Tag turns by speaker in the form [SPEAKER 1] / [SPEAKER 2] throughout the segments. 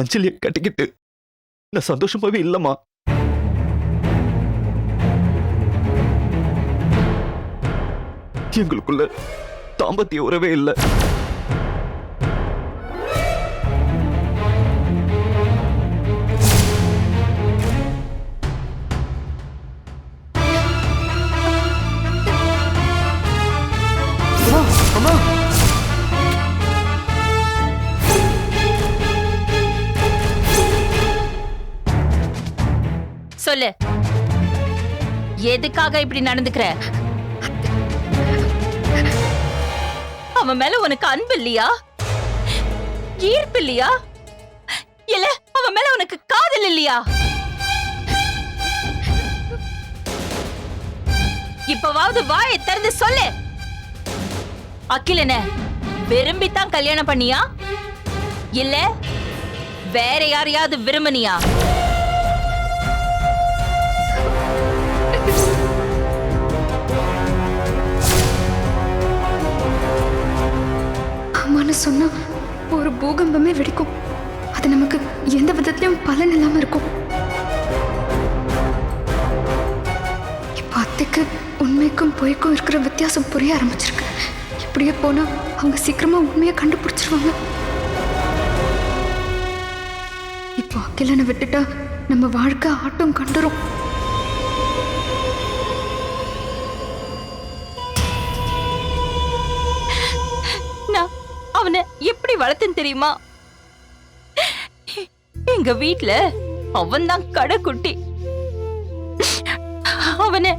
[SPEAKER 1] அஞ்சலிய கட்டிக்கிட்டு நான் சந்தோஷமாவே இல்லம்மா. எங்களுக்குள்ள தாம்பத்திய உறவே இல்லை. அம்மா,
[SPEAKER 2] சொல்லு, எதுக்காக இப்படி நடந்துக்கிற? அவன் மேல உனக்கு அன்பு இல்லையா? ஈர்ப்பு இல்லையா? இல்ல அவன் மேல உனக்கு காதல் இல்லையா? இப்பவாவது வாயை திறந்து சொல்லு. அகிலன விரும்பித்தான் கல்யாணம் பண்ணியா, இல்ல வேற யாரையாவது விரும்பினியா?
[SPEAKER 3] அம்மான்னு சொன்னா ஒரு பூகம்பமே வெடிக்கும். அது நமக்கு எந்த விதத்திலும் பலன் இல்லாம இருக்கும். இப்ப அத்தைக்கு உண்மைக்கும் பொய்க்கும் இருக்கிற வித்தியாசம் புரிய ஆரம்பிச்சிருக்கு. இப்படியே போனா அவங்க சீக்கிரமா உண்மையை கண்டுபிடிச்சிருவாங்க. இப்போ அகிலனை விட்டுட்டா நம்ம வாழ்க்கை ஆட்டம் கண்டுரும்.
[SPEAKER 2] நான் அவனை எப்படி வளர்த்தேன்னு தெரியுமா? எங்க வீட்ல அவன் தான் கடைக்குட்டி. அவனை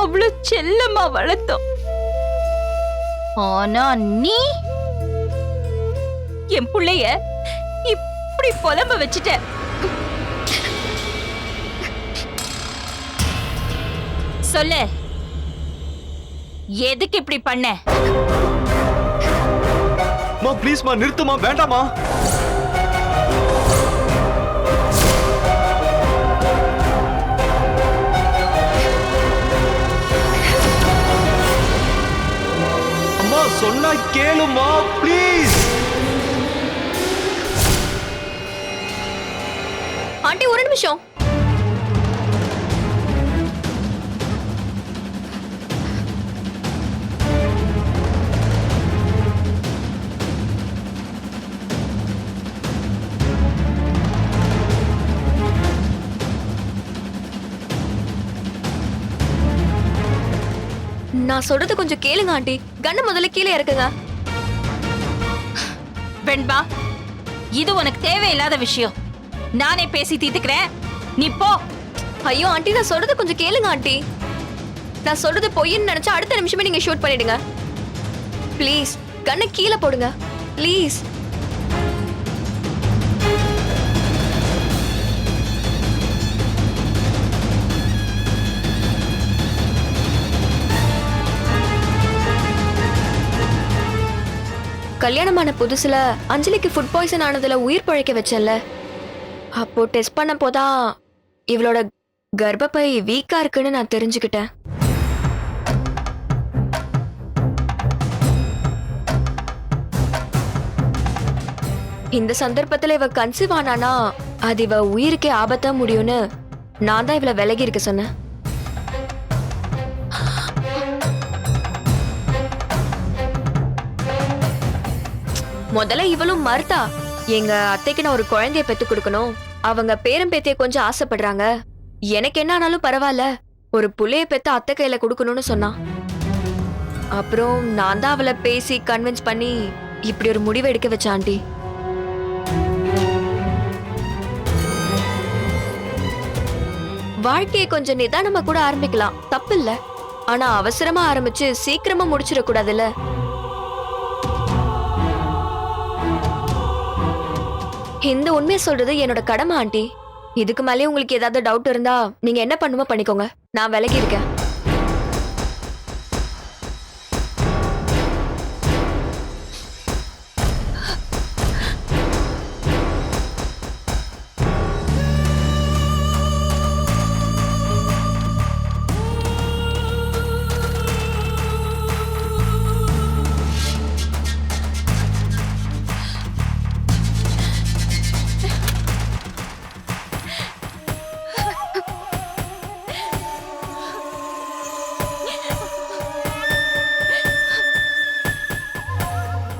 [SPEAKER 2] அவ்வளவு செல்லமா வளர்த்தோம். ஆனா நீ என் புள்ளைய இப்படி புலம்ப வச்சுட்ட. சொல்லு, எதுக்கு இப்படி பண்ண?
[SPEAKER 1] மா ப்ளீஸ் மா, நிறுத்துமா, வேண்டாமா. அம்மா சொன்னா கேளுமா ப்ளீஸ்.
[SPEAKER 3] ஆண்டி ஒரு நிமிஷம். நான் சொல்றது கொஞ்சம் கேளுங்க ஆண்டி. கண்ணை முதல்ல கீழே இறக்குங்க.
[SPEAKER 2] வெண்பா, இது உனக்கு தேவையில்லாத விஷயம். நானே பேசி தீர்த்துக்கிறேன், நீ போ.
[SPEAKER 3] ஐயோ ஆண்டி, நான் சொல்றது கொஞ்சம் கேளுங்க ஆண்டி. நான் சொல்றது பொய்ன்னு நினைச்சா அடுத்த நிமிஷமே நீங்க ஷூட் பண்ணிடுங்க. ப்ளீஸ் கண்ணை கீழே போடுங்க ப்ளீஸ். கல்யாணமான புதுசுல அஞ்சலிக்கு ஃபுட் பாய்சன் ஆனதுல உயிர் பழைக்க வச்சல. அப்போ டெஸ்ட் பண்ண போதான் இவளோட கர்ப்பப்பை வீக்கா இருக்குன்னு நான் தெரிஞ்சுக்கிட்டேன். இந்த சந்தர்ப்பத்துல இவ கன்சீவ் ஆனானா அது இவ உயிருக்கே ஆபத்தா முடியும்னு நான் தான் இவளை விலகி இருக்க சொன்னேன். முதல்ல இவளும் மறுத்தா. எங்க அத்தைக்கு நான் ஒரு குழந்தைய பெத்து கொடுக்கணும், அவங்க பேரம் பேத்திய கொஞ்சம் ஆசைப்படுறாங்க, எனக்கு என்ன ஆனாலும் பரவாயில்ல, ஒரு புள்ளைய பெத்து அத்தை கையில கொடுக்கணும்னு சொன்னான். அப்புறம் நான் தான் அவளை பேசி கன்வின்ஸ் பண்ணி இப்படி ஒரு முடிவை எடுக்க வச்ச ஆண்டி. வாழ்க்கையை கொஞ்சம் நிதானமா கூட ஆரம்பிக்கலாம், தப்பு இல்ல. ஆனா அவசரமா ஆரம்பிச்சு சீக்கிரமா முடிச்சிடக்கூடாதுல்ல. இந்த உண்மையை சொல்றது என்னோட கடமை ஆண்டி. இதுக்கு மேலே உங்களுக்கு ஏதாவது டவுட் இருந்தா நீங்க என்ன பண்ணுமோ பண்ணிக்கோங்க, நான் விலகி இருக்கேன்.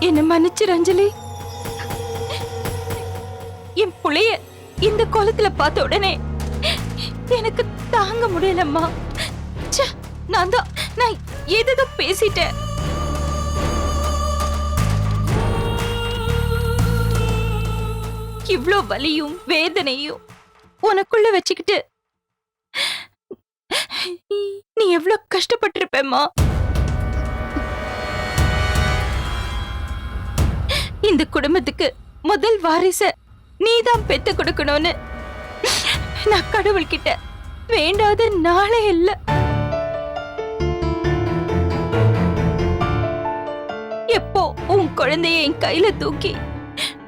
[SPEAKER 2] என்ன மன்னிச்சிரு அஞ்சலி. என் புள்ளைய இந்த கோலத்துல பார்த்த உடனே எனக்கு தாங்க முடியலம்மா. ச்சே, நான் ஏதோ பேசிட்டேன். இவ்ளோ வலியும் வேதனையும் உனக்குள்ள வச்சுக்கிட்டு நீ எவ்ளோ கஷ்டப்பட்டிருப்பேம்மா. இந்த குடும்பத்துக்கு முதல் வாரிச நீதான் பெத்து கொடுக்கணும்னு நான் கடவுள்கிட்ட வேண்டாத நாளே இல்ல. எப்போ உன் குழந்தைய என் கையில தூக்கி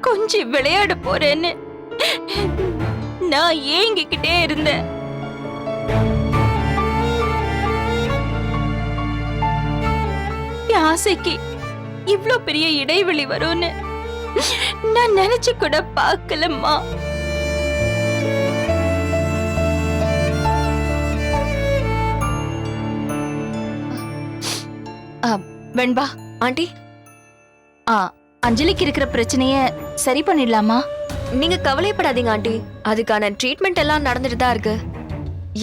[SPEAKER 2] கொஞ்சம் விளையாட போறேன்னு நான் ஏங்கிக்கிட்டே இருந்தேன். என் ஆசைக்கு இவ்ளோ பெரிய இடைவெளி வரும்னு நான் நினைச்சு கூட பார்க்கலம்மா. வெண்பா
[SPEAKER 3] ஆண்டி,
[SPEAKER 2] அஞ்சலிக்கு இருக்கிற பிரச்சனைய சரி பண்ணிடலாமா?
[SPEAKER 3] நீங்க கவலைப்படாதீங்க ஆண்டி. அதுக்கான ட்ரீட்மெண்ட் எல்லாம் நடந்துட்டு தான் இருக்கு.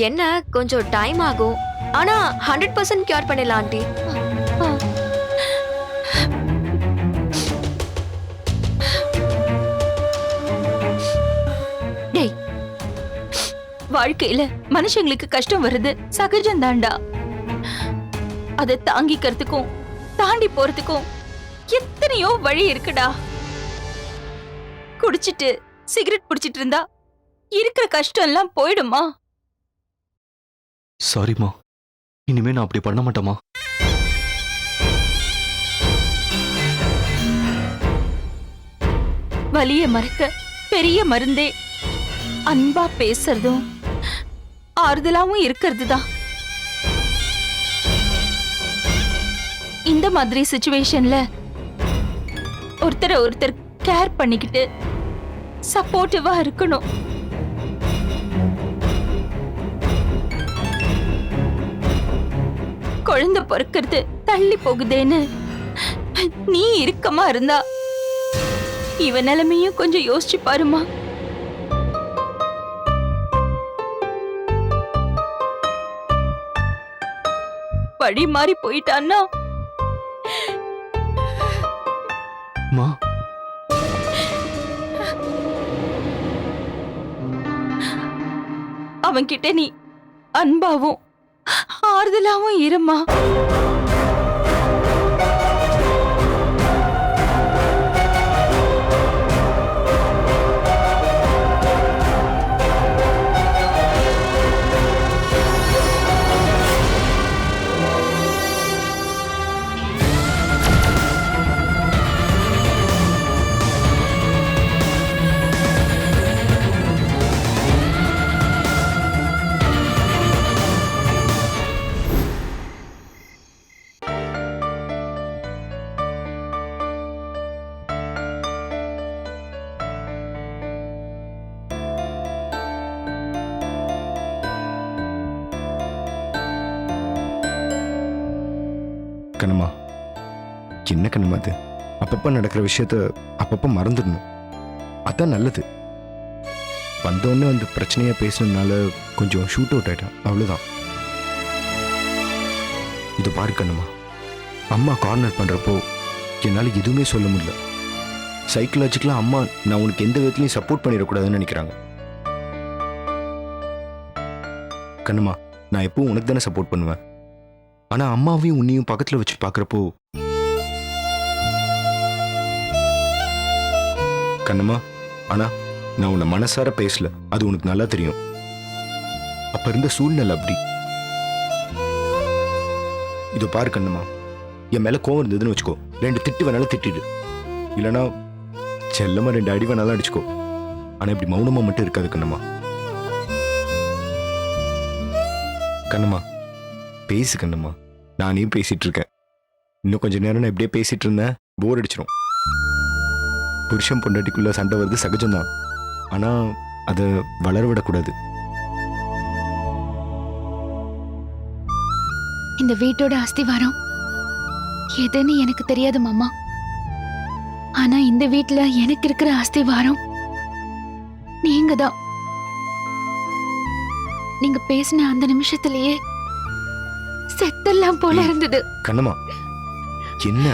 [SPEAKER 3] என்ன கொஞ்சம் டைம் ஆகும், ஆனா 100% கியூர் பண்ணிடலாம் ஆண்டி.
[SPEAKER 2] டேய், வாழ்க்கையில மனுஷங்களுக்கு கஷ்டம் வருது சகஜம்தான்டா. அதை தாங்கிக்கிறதுக்கும் தாண்டி போறதுக்கும் எத்தனையோ வழி இருக்குடா. குடிச்சிட்டு சிகரெட் பிடிச்சிட்டு இருந்தா இருக்கிற கஷ்டம் எல்லாம் போயிடுமா?
[SPEAKER 1] சாரிம்மா, இனிமே நான் அப்படி பண்ண மாட்டேமா.
[SPEAKER 2] வலிய மறக்க பெரிய மருந்தே அன்பா பேசுறதும் ஆறுதலாவும் இருக்கிறது தான். இந்த மாதிரி சிச்சுவேஷன்ல ஒருத்தரை ஒருத்தர் கேர் பண்ணிக்கிட்டு சப்போர்ட்டிவா இருக்கணும். குழந்தை பிறக்கிறது தள்ளி போகுதேன்னு நீ இறுக்கமா இருந்தா இவ நிலைமையும் கொஞ்சம் யோசிச்சு பாருமா. வழி மாறி போயிட்டான்னா
[SPEAKER 1] மா,
[SPEAKER 2] அவன்கிட்ட நீ அன்பாவும் ஆறுதலாவும் இருமா.
[SPEAKER 4] கண்ணம்மா, என்ன கண்ணம்மா அது? அப்பப்போ நடக்கிற விஷயத்த அப்பப்போ மறந்துடணும், அதான் நல்லது. வந்தோடனே அந்த பிரச்சனையை பேசுனதுனால கொஞ்சம் ஷூட் அவுட் ஆயிட்டேன், அவ்வளோதான். இது பாரு கண்ணம்மா, அம்மா கார்னர் பண்ணுறப்போ என்னால் எதுவுமே சொல்ல முடியல. சைக்கலாஜிக்கலாக அம்மா நான் உனக்கு எந்த விதத்துலையும் சப்போர்ட் பண்ணிடக்கூடாதுன்னு நினைக்கிறாங்க. கண்ணம்மா, நான் எப்பவும் உனக்கு தானே சப்போர்ட் பண்ணுவேன். ஆனா அம்மாவையும் உன்னையும் பக்கத்துல வச்சு பாக்குறப்போ கண்ணம்மா, ஆனா நான் உன்னை மனசார பேசல, அது உனக்கு நல்லா தெரியும். அப்ப இருந்த சூழ்நிலை அப்படி. இதோ பாரு கண்ணம்மா, என் மேல கோவம் இருந்ததுன்னு வச்சுக்கோ, 2 திட்டு வேணாலும் திட்டிடு, இல்லைன்னா செல்லமா 2 அடி வேணாலும் அடிச்சுக்கோ. ஆனா இப்படி மௌனமா மட்டும் இருக்காது கண்ணம்மா. கண்ணம்மா பேசு கண்ணம்மா, நானே பேசிட்டு இருக்கேன். இன்னும் கொஞ்ச நேரம் நான் இப்படியே பேசிட்டு இருந்தேன், போர் அடிச்சிடும். புருஷன் பொண்டாட்டிக்குள்ள சண்டை வருது சகஜம்தான், ஆனா அதை வளர விடக்கூடாது.
[SPEAKER 5] இந்த வீட்டோட அஸ்திவாரம் எதுன்னு எனக்கு தெரியாது மாமா. ஆனா இந்த வீட்ல எனக்கு இருக்கிற அஸ்திவாரம் நீங்க தான். நீங்க பேசின அந்த நிமிஷத்திலேயே செத்தெல்லாம் போல இருந்தது.
[SPEAKER 4] கண்ணம்மா, என்ன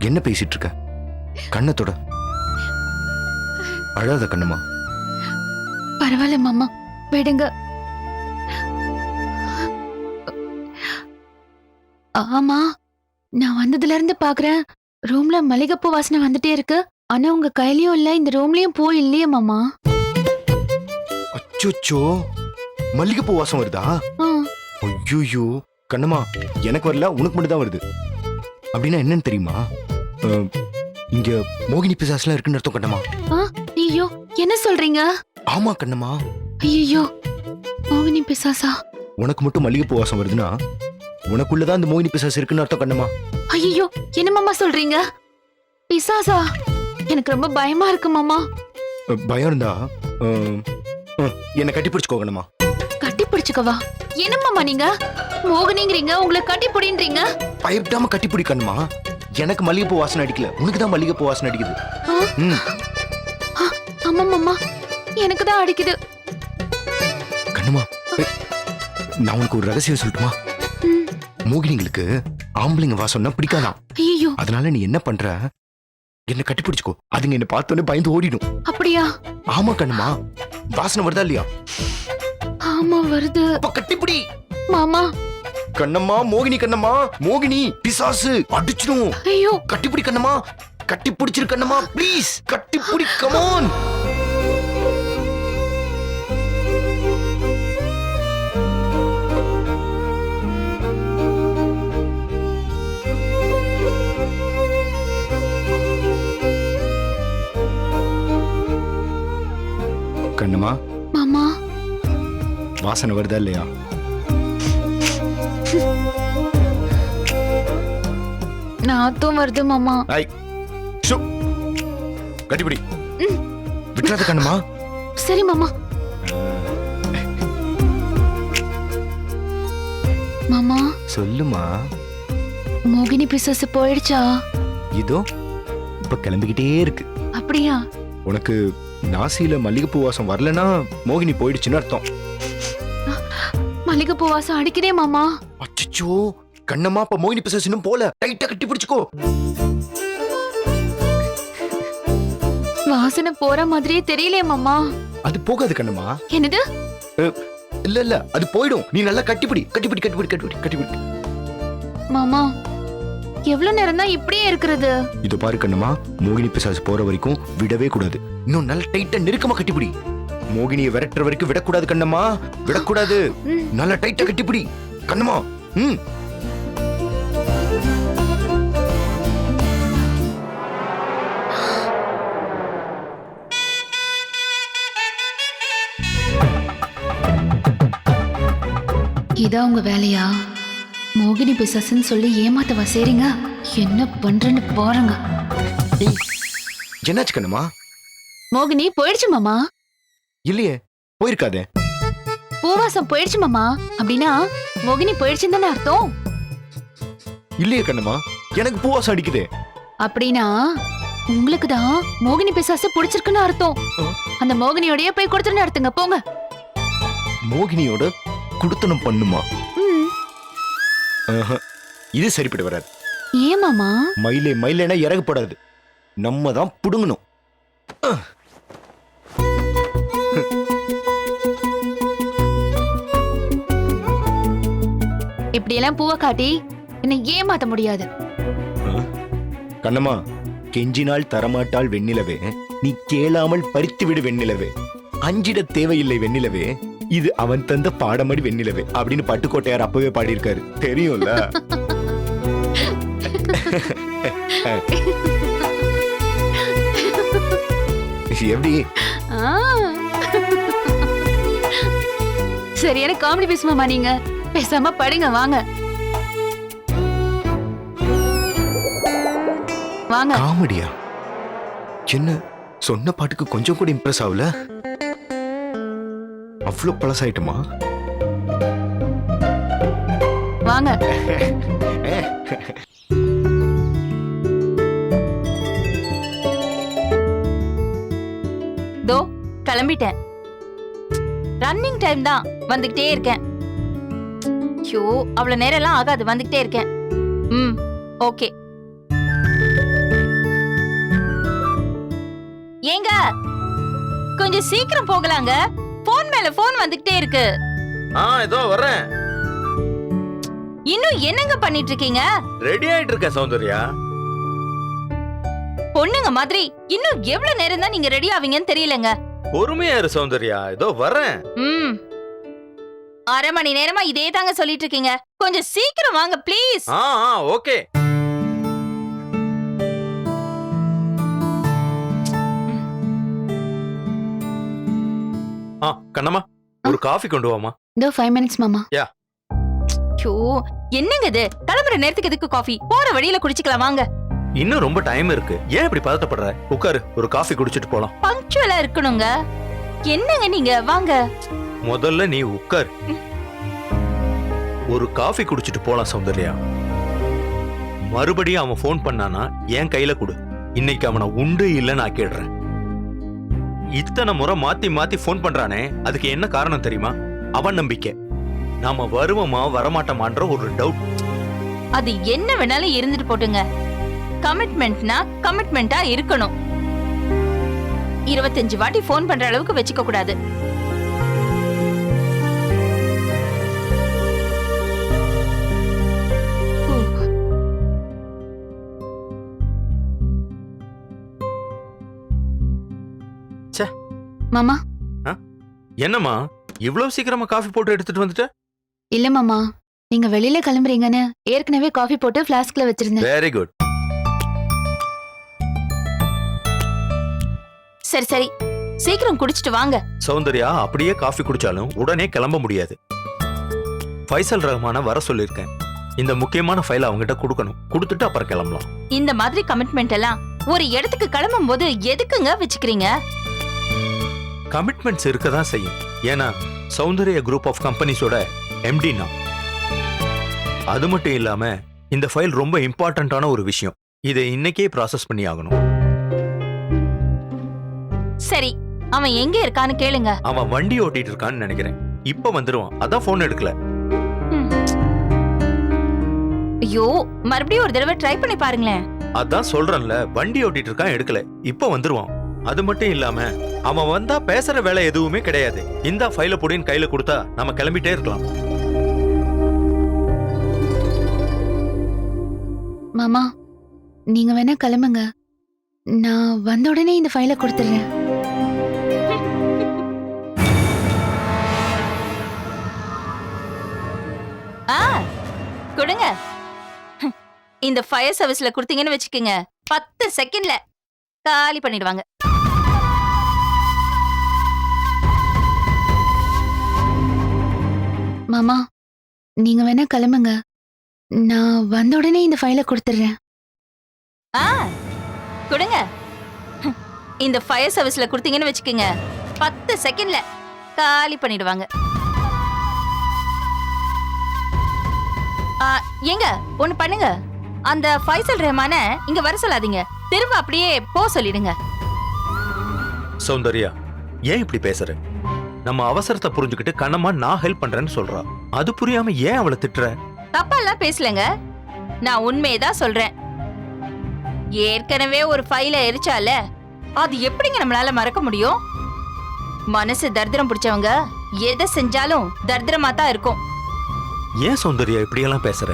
[SPEAKER 4] என்ன பேசிட்டு இருக்க? கண்ணத்தோட அழாத கண்ணம்மா.
[SPEAKER 5] பரவாயில்ல மாமா, விடுங்க. ஆமா, நான் வந்ததுல இருந்து பாக்குறேன் ரூம்ல மல்லிகைப்பூ வாசனை வந்துட்டே இருக்கு. ஆனா உங்க கையிலயும் இல்ல, இந்த ரூம்லயும் பூ இல்லையே மாமா.
[SPEAKER 4] அச்சோச்சோ, மல்லிகைப்பூ வாசம் வருதா?
[SPEAKER 5] ஆ,
[SPEAKER 4] ஐயோ கண்ணம்மா, எனக்கு வரல, உனக்கு மட்டும் தான் வருது. அப்படின்னா என்னன்னு தெரியுமா? இங்க மோகினி பிசாசுலாம் இருக்குன்னு அர்த்தம் கண்ணம்மா.
[SPEAKER 5] ஐயோ என்ன சொல்றீங்க?
[SPEAKER 4] ஆமா கண்ணம்மா,
[SPEAKER 5] ஐயோ மோகினி பிசாசா?
[SPEAKER 4] உனக்கு மட்டும் மல்லிகைப்பூ வாசம் வருதுன்னா உனக்குள்ளதான் அந்த மோகினி பிசாசு இருக்குன்னு அர்த்தம் கண்ணம்மா.
[SPEAKER 5] ஐயோ என்ன மாமா சொல்றீங்க? பிசாசா? எனக்கு ரொம்ப பயமா இருக்கு மாமா.
[SPEAKER 4] பயம் இருந்தா என்ன கட்டி பிடிச்சுக்கோ கண்ணம்மா.
[SPEAKER 5] கட்டி பிடிச்சுக்கவா? என்ன மாமா நீங்க மோகினிங்கிறீங்க, உங்களை கட்டி பிடின்றீங்க.
[SPEAKER 4] பயப்படாம கட்டி பிடி கண்ணம்மா. எனக்கு மல்லிகைப்பூ வாசனை அடிக்கல, உனக்கு தான் மல்லிகைப்பூ வாசனை அடிக்குது. ம்.
[SPEAKER 5] ஆமா மாமா, எனக்கு தான் அடிக்குது.
[SPEAKER 4] கண்ணம்மா, நான் உனக்கு ஒரு ரகசியம் சொல்லட்டுமா?
[SPEAKER 5] ம்.
[SPEAKER 4] மோகினிங்களுக்கு ஆம்பளைங்க வாசம்னா பிடிக்காதான்.
[SPEAKER 5] ஐயோ
[SPEAKER 4] அதனால நீ என்ன பண்ற, என்ன கட்டி பிடிச்சுக்கோ. அதுங்க என்ன பார்த்தோன்னே பயந்து ஓடிடும்.
[SPEAKER 5] அப்படியா?
[SPEAKER 4] ஆமா கண்ணம்மா, வாசனை வருதா இல்லையா?
[SPEAKER 5] ஆமா வருது.
[SPEAKER 4] அப்ப கட்டிப்பிடி
[SPEAKER 5] மாமா.
[SPEAKER 4] கண்ணம்மா, மோகினி கண்ணம்மா, மோகினி பிசாசு அடிச்சிடும்.
[SPEAKER 5] ஐயோ
[SPEAKER 4] கட்டிப்பிடி கண்ணம்மா, கட்டி பிடிச்சிரு கண்ணம்மா, ப்ளீஸ் கட்டிப்பிடி, கம் ஆன். கண்ணம்மா,
[SPEAKER 5] மாமா.
[SPEAKER 4] வாசனை வருதா இல்லையா?
[SPEAKER 5] நாத்தும் வருது மாமா.
[SPEAKER 4] ஐ ஷோ, கட்டிப்பிடி. விட்டுறாத கண்ணம்மா.
[SPEAKER 5] சரி மாமா. மாமா,
[SPEAKER 4] சொல்லுமா.
[SPEAKER 5] மோகினி பிசாசு போயிடுச்சா?
[SPEAKER 4] இதோ இப்ப கிளம்பிக்கிட்டே இருக்கு.
[SPEAKER 5] அப்படியா?
[SPEAKER 4] உனக்கு நாசியில மல்லிகைப்பூ வாசம் வரலனா மோகினி போயிடுச்சுன்னு அர்த்தம்.
[SPEAKER 5] மல்லிகைப்பூ வாசம் அடிக்குதே மாமா.
[SPEAKER 4] அச்சச்சோ கண்ணம்மா, அப்ப மோகினி பிசாசு இன்னும் போல. டைட்டா கட்டி பிடிச்சுக்கோ.
[SPEAKER 5] வாசனை போற மாதிரியே தெரியலையே மாமா.
[SPEAKER 4] அது போகாது கண்ணம்மா.
[SPEAKER 5] என்னது?
[SPEAKER 4] இல்ல இல்ல, அது போயிடும். நீ நல்லா கட்டிப்பிடி, கட்டிப்பிடி, கட்டிப்பிடி, கட்டிப்பிடி, கட்டிப்பிடி.
[SPEAKER 5] மாமா, எவ்வளவு நேரம் தான் இப்படியே இருக்கிறது?
[SPEAKER 4] இது பாரு கண்ணம்மா, மோகினி பிசாசு போற வரைக்கும் விடவே கூடாது. இன்னும் நல்லா டைட்டா நெருக்கமா கட்டிப்பிடி. மோகினியை விரட்டுற வரைக்கும் விடக்கூடாது கண்ணம்மா, விடக்கூடாது. நல்லா டைட்டா கட்டிப்பிடி கண்ணம்மா. ம்.
[SPEAKER 5] இதான் உங்க வேலையா? மோகினி பிசாசுன்னு சொல்லி ஏமாத்தவா செய்றீங்க? என்ன பண்றேன்னு பாருங்க.
[SPEAKER 4] ஏய், என்னாச்சு கண்ணம்மா?
[SPEAKER 5] மோகினி போயிடுச்சு மாமா.
[SPEAKER 4] இல்லையே, போயிருக்காதே.
[SPEAKER 5] பூவாசம் போயிடுச்சு மாமா. அப்படின்னா மோகினி போயிடுச்சுன்னு தானே அர்த்தம்?
[SPEAKER 4] இல்லையே கண்ணம்மா, எனக்கு பூவாசம் அடிக்குதே.
[SPEAKER 5] அப்படின்னா உங்களுக்கு தான் மோகினி பிசாசு பிடிச்சிருக்குன்னு அர்த்தம். அந்த மோகினியோடய போய் கொடுத்துருன்னு அர்த்தங்க. போங்க.
[SPEAKER 4] மோகினியோட குடுத்தனம் பண்ணுமா?
[SPEAKER 5] ம்.
[SPEAKER 4] இது சரிப்பட்டு வராது.
[SPEAKER 5] ஏன் மாமா?
[SPEAKER 4] மயிலே மயிலேனா இறகுப்படாது, நம்ம தான் புடுங்கணும்.
[SPEAKER 5] இப்படி எல்லாம் பூவை காட்டி என்னை ஏமாத்த முடியாது.
[SPEAKER 4] கண்ணம்மா, கெஞ்சினால் தரமாட்டாள் வெண்ணிலவே, நீ கேளாமல் பறித்து விடு வெண்ணிலவே, அஞ்சிட தேவையில்லை வெண்ணிலவே, இது அவன் தந்த பாடமடி வெண்ணிலவே அப்படின்னு பட்டுக்கோட்டையார் அப்பவே பாடியிருக்காரு, தெரியும்ல? எப்படி?
[SPEAKER 5] சரியான காமெடி பீஸ் மாமா நீங்க. பேசாம படுங்க. வாங்க வாங்க.
[SPEAKER 4] காமெடியா? என்ன சொன்ன பாட்டுக்கு கொஞ்சம் கூட இம்ப்ரெஸ் ஆகல? அவ்வளவு பழசாயிட்டுமா?
[SPEAKER 5] வாங்க.
[SPEAKER 2] கிளம்பிட்டேன். ரன்னிங் டைம் தான், வந்துகிட்டே இருக்கேன். ஐயோ, அவ்வளவு நேரம் எல்லாம் ஆகாது, வந்துகிட்டே இருக்கேன். ஓகே. ஏங்க கொஞ்சம் சீக்கிரம் போகலாங்க, போன் மேல போன் வந்துகிட்டே இருக்கு.
[SPEAKER 6] இதோ வர்றேன்.
[SPEAKER 2] இன்னும் என்னங்க பண்ணிட்டு இருக்கீங்க?
[SPEAKER 6] ரெடி ஆயிட்டு இருக்க சௌந்தர்யா.
[SPEAKER 2] பொண்ணுங்க மாதிரி இன்னும் எவ்வளவு நேரம் தான் நீங்க ரெடி ஆவீங்கன்னு தெரியலங்க.
[SPEAKER 6] பொறுமையா இரு சௌந்தர்யா, இதோ வர்றேன்.
[SPEAKER 2] அரை மணி நேரமா இதே தாங்க சொல்லிட்டு இருக்கீங்க, கொஞ்சம் சீக்கிரம் வாங்க ப்ளீஸ்.
[SPEAKER 6] ஓகே. கண்ணம்மா, ஒரு காஃபி கொண்டு வாமா.
[SPEAKER 5] இதோ 5 minutes மாமா.
[SPEAKER 2] ஐயோ, என்னங்க இது? கிளம்புற நேரத்துக்கு எதுக்கு காஃபி? போற வழியில குடிச்சுக்கலாம் வாங்க.
[SPEAKER 6] இன்னும் ரொம்ப டைம் இருக்கு, ஏன் இப்படி பதட்டப்படுற? உட்காரு, ஒரு காஃபி குடிச்சிட்டு போலாம்.
[SPEAKER 2] பங்க்சுவலா இருக்கணுங்க. என்னங்க நீங்க, வாங்க.
[SPEAKER 6] முதல்ல நீ உட்காரு, ஒரு காஃபி குடிச்சிட்டு போலாம் சௌந்தர்யா. மறுபடியும் அவன் போன் பண்ணானா என் கையில கொடு. இன்னைக்கு அவனை உண்டு இல்லைன்னு ஆக்கிடுறேன். இத்தனை முறை மாத்தி மாத்தி போன் பண்றானே, அதுக்கு என்ன காரணம் தெரியுமா? அவன் நம்பிக்கை. நாம வருவோமா வரமாட்டோமான்ற ஒரு டவுட்.
[SPEAKER 2] அது என்ன வேணாலும் இருந்துட்டு போட்டுங்க. கமிட்மெண்ட்னா கமிட்மெண்டா இருக்கணும். 25 வாட்டி போன் பண்ற அளவுக்கு வச்சுக்க கூடாது.
[SPEAKER 5] மாமா.
[SPEAKER 6] என்னம்மா இவ்வளவு சீக்கிரமா காஃபி போட்டு எடுத்துட்டு வந்துட்ட?
[SPEAKER 5] இல்ல மாமா, நீங்க வெளியில கிளம்புறீங்கன்னு ஏற்கனவே காஃபி போட்டு ஃபிளாஸ்க்ல வச்சிருந்தேன்.
[SPEAKER 6] Very good.
[SPEAKER 2] சரி சரி, சீக்கிரம் குடிச்சிட்டு வாங்க.
[SPEAKER 6] சௌந்தர்யா, அப்படியே காஃபி குடிச்சாலும் உடனே கிளம்ப முடியாது. ஃபைசல் ரஹ்மான வர சொல்லிருக்கேன். இந்த முக்கியமான ஃபைல் அவங்ககிட்ட கொடுக்கணும். கொடுத்துட்டு அப்புறம் கிளம்பலாம்.
[SPEAKER 2] இந்த மாதிரி கமிட்மெண்ட் எல்லாம் ஒரு இடத்துக்கு கிளம்பும் போது எதுக்குங்க வச்சுக்கிறீங்க?
[SPEAKER 6] கமிட்மெண்ட்ஸ் இருக்கதான் செய்யும். ஏன்னா சௌந்தர்யா குரூப் ஆஃப் கம்பெனிஸோட எம்டி நான். அது மட்டும் இல்லாம இந்த ஃபைல் ரொம்ப இம்பார்ட்டன்டான ஒரு விஷயம். இதை இன்னைக்கே ப்ராசஸ் பண்ணி ஆகணும்.
[SPEAKER 2] சரி, அவன் எங்க இருக்கான்னு கேளுங்க.
[SPEAKER 6] அவன் வண்டி ஓட்டிட்டு இருக்கான்னு நினைக்கிறேன். இப்ப வந்துருவான், அதான் போன் எடுக்கல.
[SPEAKER 2] ஐயோ, மறுபடியும் ஒரு தடவை ட்ரை பண்ணி பாருங்களேன்.
[SPEAKER 6] அதான் சொல்றேன்ல, வண்டி ஓட்டிட்டு இருக்கான், எடுக்கல. இப்ப வந்துருவான். அது மட்டும் இல்லாம அவன் வந்தா பேசுற வேலை எதுவுமே கிடையாது. இந்த ஃபைல பொடின்னு கையில கொடுத்தா நம்ம கிளம்பிட்டே இருக்கலாம்.
[SPEAKER 5] மாமா, நீங்க வேணா கிளம்புங்க, நான் வந்த உடனே இந்த ஃபைலை கொடுத்துறேன்.
[SPEAKER 2] கொடுங்க. இந்த ஃபயர் சர்வீஸ்ல கொடுத்தீங்கன்னு வச்சுக்கோங்க, 10 செகண்ட்ல காலி பண்ணிடுவாங்க.
[SPEAKER 5] மாமா, நீங்க வேணா கிளம்புங்க, நான் வந்த உடனே இந்த ஃபைலை கொடுத்துறேன்.
[SPEAKER 2] கொடுங்க. இந்த ஃபயர் சர்வீஸ்ல கொடுத்தீங்கன்னு வச்சுக்கோங்க, 10 செகண்ட்ல காலி பண்ணிடுவாங்க. ஏங்க ஒண்ணு பண்ணுங்க, அந்த ஃபைசல் ரஹ்மான இங்க வர சொல்லாதீங்க, திரும்ப அப்படியே போ சொல்லிடுங்க.
[SPEAKER 6] சௌந்தர்யா, ஏன் இப்படி பேசுற? நம்ம அவசரத்தை புரிஞ்சுக்கிட்டு கண்ணம்மா நான் ஹெல்ப் பண்றேன்னு சொல்றா. அது புரியாம ஏன் அவளை திட்டுற?
[SPEAKER 2] தப்பெல்லாம் பேசலங்க, நான் உண்மையதான் சொல்றேன். ஏற்கனவே ஒரு ஃபைல எரிச்சால, அது எப்படிங்க நம்மளால மறக்க முடியும்? மனசு தர்திரம் பிடிச்சவங்க எதை செஞ்சாலும் தர்திரமா தான் இருக்கும்.
[SPEAKER 6] ஏன் சௌந்தர்யா இப்படியெல்லாம் பேசுற?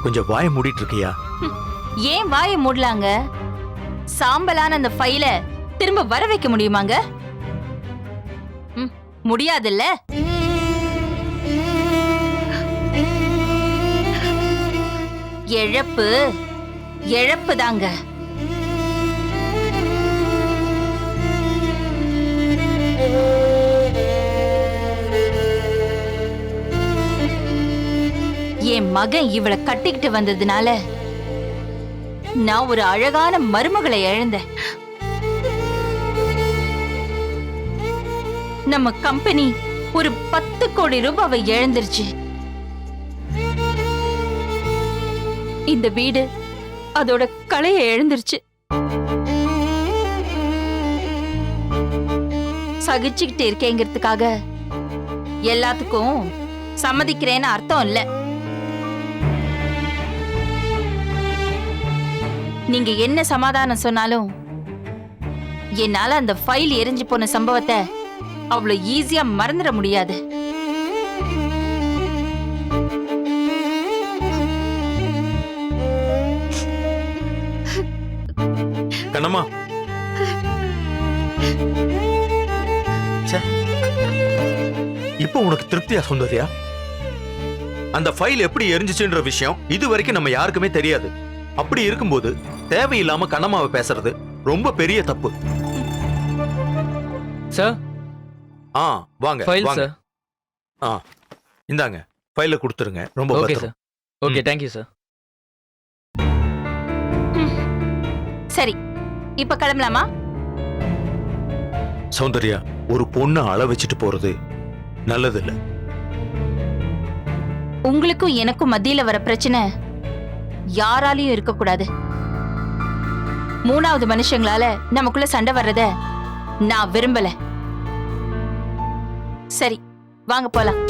[SPEAKER 6] கொஞ்சம் வாயை மூடிட்டு இருக்கியா?
[SPEAKER 2] ஏன் வாயை மூடலாங்க? சாம்பலான அந்த ஃபைல திரும்ப வர வைக்க முடியுமாங்க? முடியாதுல்ல. இழப்பு இழப்பு தாங்க. என் மகன் இவளை கட்டிக்கிட்டு வந்ததுனால நான் ஒரு அழகான மருமகளை இழந்தேன். நம்ம கம்பெனி ஒரு 10 கோடி ரூபாவை இழந்துருச்சு. இந்த வீடு அதோட கலையை இழந்துருச்சு. சகிச்சுக்கிட்டு இருக்கேங்கிறதுக்காக எல்லாத்துக்கும் சம்மதிக்கிறேன்னு அர்த்தம் இல்ல. நீங்க என்ன சமாதானம் சொன்னாலும் என்னால அந்த ஃபைல் எரிஞ்சு போன சம்பவத்தை அவ்வளவு ஈஸியா மறந்துட முடியாது.
[SPEAKER 6] கண்ணம்மா, இப்போ உனக்கு திருப்தியா சொந்ததியா? அந்த ஃபைல் எப்படி எரிஞ்சிச்சுன்ற விஷயம் இது வரைக்கும் நம்ம யாருக்குமே தெரியாது. அப்படி இருக்கும்போது தேவையில்லாம கண்ணம்மாவை பேசுறது ரொம்ப பெரிய தப்பு.
[SPEAKER 7] சார்,
[SPEAKER 6] வாங்க
[SPEAKER 7] ஃபைல்
[SPEAKER 6] வாங்க.
[SPEAKER 7] சார்.
[SPEAKER 6] இந்தாங்க ஃபைல கொடுத்துருங்க. ரொம்ப
[SPEAKER 7] ஓகே
[SPEAKER 6] பத்திரம்.
[SPEAKER 7] சார். Okay, thank you sir.
[SPEAKER 2] சரி, இப்ப கிளம்பலாமா?
[SPEAKER 6] சௌந்தர்யா, ஒரு பொண்ணை அள வச்சுட்டு போறது நல்லது இல்ல.
[SPEAKER 2] உங்களுக்கும் எனக்கும் மத்தியில வர பிரச்சனை யாராலையும் இருக்கக்கூடாது. மூணாவது மனுஷங்களால நமக்குள்ள சண்டை வர்றத நான் விரும்பல. சரி, வாங்க போலாம்.